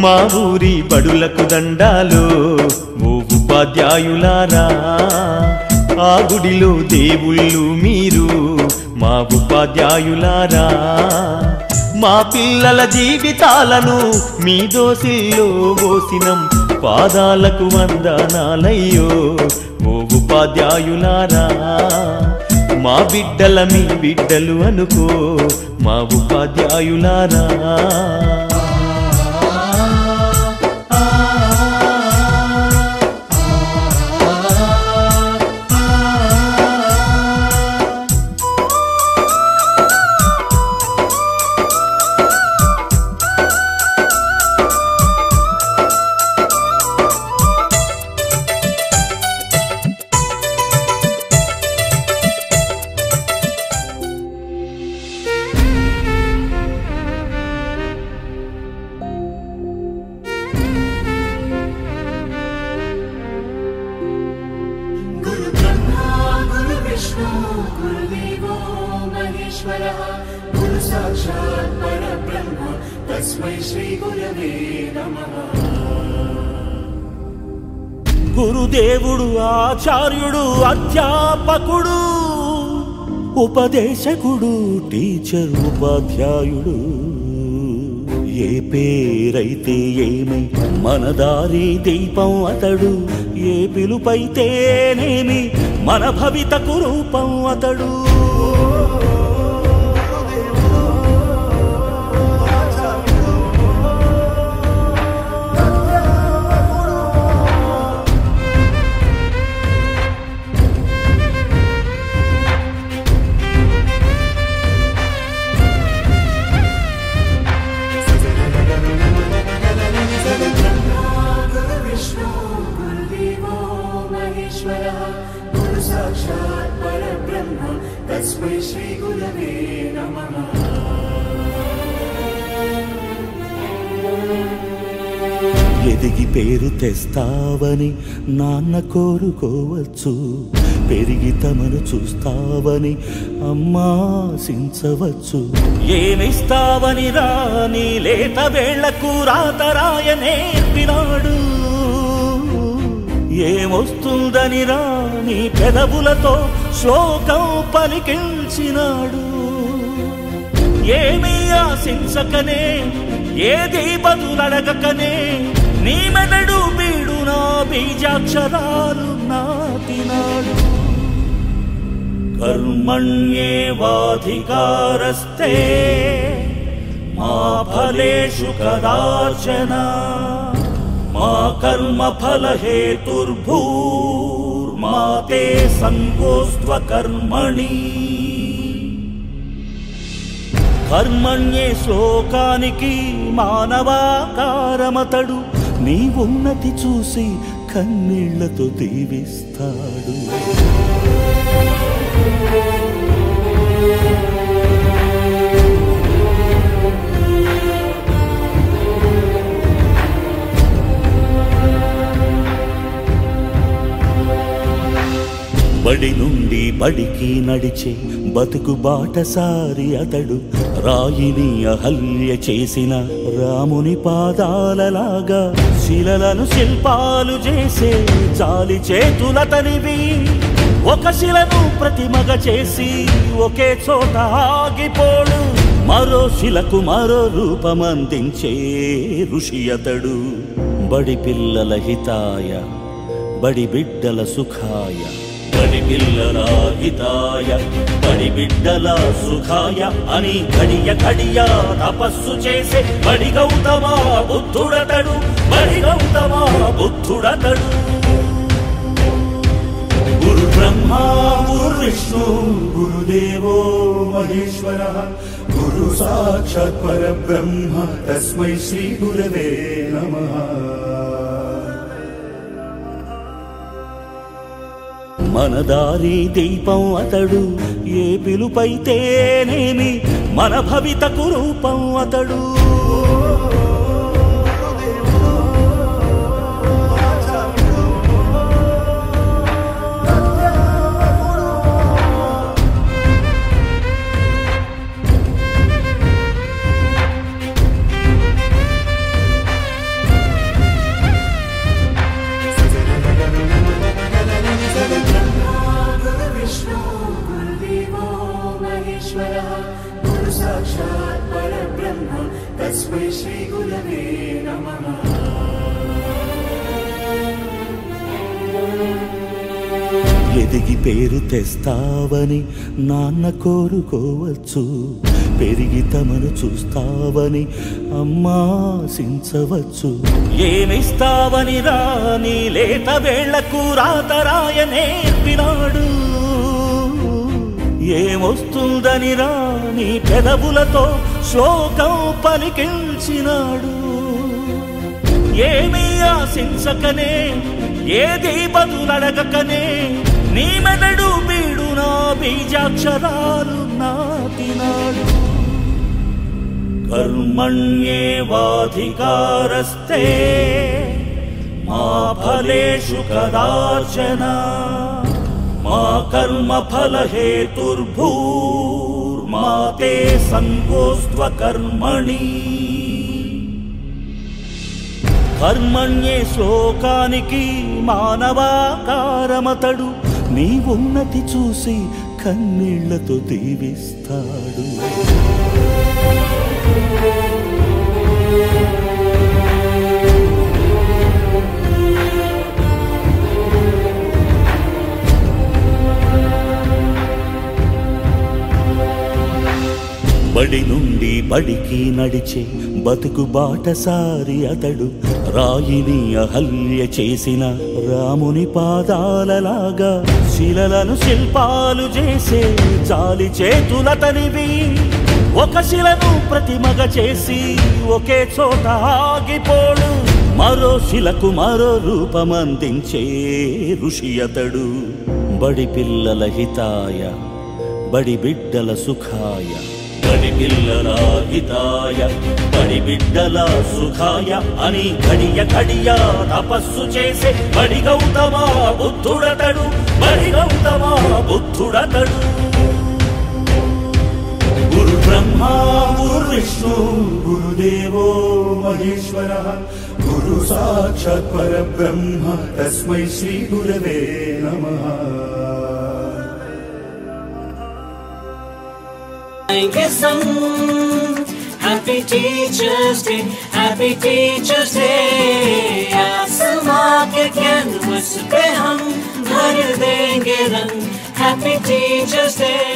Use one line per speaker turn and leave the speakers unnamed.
మా ఊరి బడులకు దండాలు ఓ ఉపాధ్యాయులారా, ఆ గుడిలో దేవుళ్ళు మీరు మా ఉపాధ్యాయులారా. మా పిల్లల జీవితాలను మీ దోసిల్లో పోసినం, పాదాలకు వందనాలయ్యో ఓ ఉపాధ్యాయులారా. మా బిడ్డల మీ బిడ్డలు అనుకో మా ఉపాధ్యాయులారా.
గురుదేవుడు ఆచార్యుడు అధ్యాపకుడు ఉపదేశకుడు టీచర్ ఉపాధ్యాయుడు. ఏ పేరైతే ఏమై మన దారి దీపం అతడు, ఏ పిలుపైతేనేమి మన భవితకు రూపం అతడు. ఎదిగి పేరు తెస్తావని నాన్న కోరుకోవచ్చు, పెరిగి తమను చూస్తావని అమ్మాశించవచ్చు. ఏమిస్తావని రాని లేత వేళ్లకు రాతరాయ నేర్పినాడు, ఏమొస్తుందని రాని పెదవులతో శ్లోకం పలికించినాడు. ఏమీ ఆశించకనే ఏది బదులడగకనే నీ మెదడు బీడు నా బీజాక్షరాలు నాటినాడు. కర్మణ్యేవాధికారస్తే మా ఫలేషు కదాచన, మా కర్మ ఫల హేతుర్భూర్మా తే సంగోస్త్వ కర్మణి. కర్మణ్యే శ్లోకానికి మానవాకారమతడు, నీ ఉన్నతి చూసి కన్నీళ్లతో దీవిస్తాడు. బడి నుండి బడికి నడిచే బతుకు బాటసారి అతడు, రాయిని అహల్య చేసిన రాముని పాదాలలాగా శిలలను శిల్పాలు చేసే జాలి చేతులతనివి. ఒక శిలను ప్రతిమగ చేసి ఒకే చోట ఆగిపోడు, మరో శిలకు మరో రూపమందించే ఋషి అతడు. బడి పిల్లల హితాయ బడి బిడ్డల సుఖాయ, బడి పిల్లల హితాయ బడి బిడ్డల సుఖాయ అని ఘడియ ఘడియ తపస్సు చేసే బడి గౌతమ బుద్ధుడతడు, బడి గౌతమ బుద్ధుడతడు. గురు బ్రహ్మ గురు విష్ణు గురుదేవో మహేశ్వర, గురు సాక్షాత్ పరబ్రహ్మ తస్మై శ్రీ గురవే నమః. మన దారి దీపం అతడు, ఏ పిలుపైతేనేమి మన భవితకు రూపం అతడు.
तस्मै श्री गुरवे नमः।
ఎదిగి పేరు తెస్తావని నాన్న కోరుకోవచ్చు, పెరిగి తమను చూస్తావని అమ్మా ఆశించవచ్చు. ఏమిస్తావని రాని లేత వేళ్లకు రాతరాయ నేర్పినాడు, ఏమొస్తుందని రాని పెదవులతో శ్లోకం పలికించినాడు. ఏమీ ఆశించకనే ఏది బదులడగకనే నీ మెదడు బీడు నా బీజాక్షరాలు నాటినాడు. కర్మణ్యేవాధికారస్తే మా ఫలేషు కదాచన మా కర్మ ఫల హేతుర్భూర్మా తే సంగోస్త్వ కర్మణి. కర్మణ్యే శ్లోకానికి మానవాకారమతడు, నీ ఉన్నతి చూసి కన్నీళ్లతో దీవిస్తాడు. బడి నుండి బడికి నడిచే బతుకు బాటసారి అతడు, రాయిని అహల్య చేసిన రాముని పాదాలలాగా శిలలను శిల్పాలు చేసే జాలి చేతులతనివి. ఒక శిలను ప్రతిమగ చేసి ఒకే చోట ఆగిపోడు, మరో శిలకు మరో రూపమందించే ఋషి అతడు. బడి పిల్లల హితాయ బడి బిడ్డల సుఖాయ, బడి పిల్లల హితాయ బడి బిడ్డల సుఖాయ అని ఘడియ ఘడియ తపస్సు చేసే బడి గౌతమ బుద్ధుడతడు, బడి గౌతమ బుద్ధుడతడు. గురు బ్రహ్మ గురు విష్ణు
गुरुदेवो महेश्वरः, गुरु साक्षात् परब्रह्म तस्मै श्री गुरवे नमः।
Happy Teachers Day, Happy Teachers Day. आसमां के कैनवस पे हम भर देंगे रंग. Happy Teachers Day.